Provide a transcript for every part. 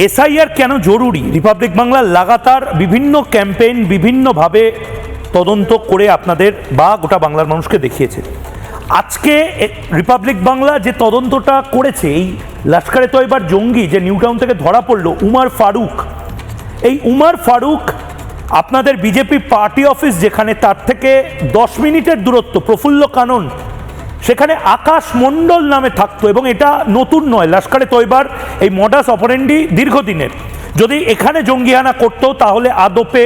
SIR কেন জরুরি? Republic Bangla লাগাতার বিভিন্ন ক্যাম্পেইন বিভিন্নভাবে তদন্ত করে আপনাদের বা গোটা বাংলার মানুষকে দেখিয়েছে। আজকে রিপাবলিক বাংলা যে তদন্তটা করেছে, এই লস্করে তৈবার জঙ্গি যে নিউটাউন থেকে ধরা পড়ল উমার ফারুক, এই উমার ফারুক আপনাদের বিজেপি পার্টি অফিস যেখানে, তার থেকে 10 মিনিটের দূরত্ব প্রফুল্ল কানন, সেখানে আকাশ মণ্ডল নামে থাকতো। এবং এটা নতুন নয়, লস্করে তৈবার এই মডাস অপারেন্ডি দীর্ঘদিনের। যদি এখানে জঙ্গিহানা করতো তাহলে আদপে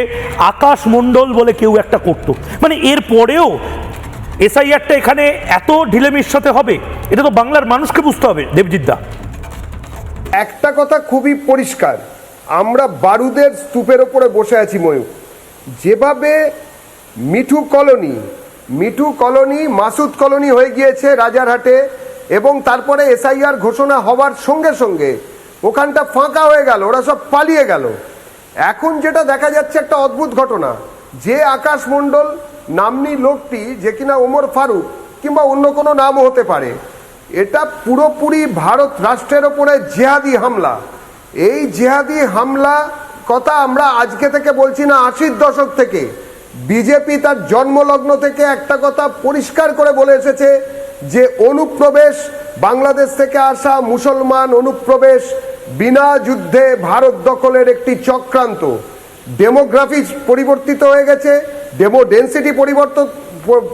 আকাশ মণ্ডল বলে কেউ একটা করতো। মানে এর পরেও এসআইআরটা এখানে এত ঢিলেমিশাতে হবে, এটা তো বাংলার মানুষকে বুঝতে হবে। দেবজিৎ দা, একটা কথা খুবই পরিষ্কার, আমরা বারুদের স্তূপের ওপরে বসে আছি ময়ূর। যেভাবে মিঠু কলোনি মাসুদ কলোনি হয়ে গিয়েছে রাজারহাটে, এবং তারপরে এসআইআর ঘোষণা হওয়ার সঙ্গে সঙ্গে ওখানটা ফাঁকা হয়ে গেল, ওরা সব পালিয়ে গেল। এখন যেটা দেখা যাচ্ছে একটা অদ্ভুত ঘটনা, যে আকাশ মণ্ডল নামনি লোকটি, যে কিনা ওমর ফারুক কিংবা অন্য কোনো নামও হতে পারে, এটা পুরোপুরি ভারত রাষ্ট্রের ওপরে জেহাদি হামলা। এই জেহাদি হামলা কথা আমরা আজকে থেকে বলছি না, 80-র দশক থেকে বিজেপি তার জন্মলগ্ন থেকে একটা কথা পরিষ্কার করে বলে এসেছে যে অনুপ্রবেশ, বাংলাদেশ থেকে আসা মুসলমান অনুপ্রবেশ বিনা যুদ্ধে ভারত দখলের একটি চক্রান্ত। ডেমোগ্রাফি পরিবর্তিত হয়ে গেছে, ডেন্সিটি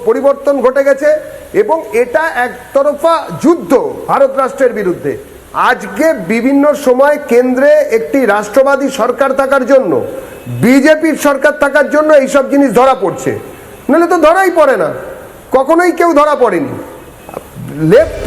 পরিবর্তন ঘটে গেছে, এবং এটা একতরফা যুদ্ধ ভারত রাষ্ট্রের বিরুদ্ধে। আজকে বিভিন্ন সময় কেন্দ্রে একটি রাষ্ট্রবাদী সরকার থাকার জন্য, বিজেপির সরকার থাকার জন্য এইসব জিনিস ধরা পড়ছে, নাহলে তো ধরাই পড়ে না, কখনোই কেউ ধরা পড়েনি। লেফট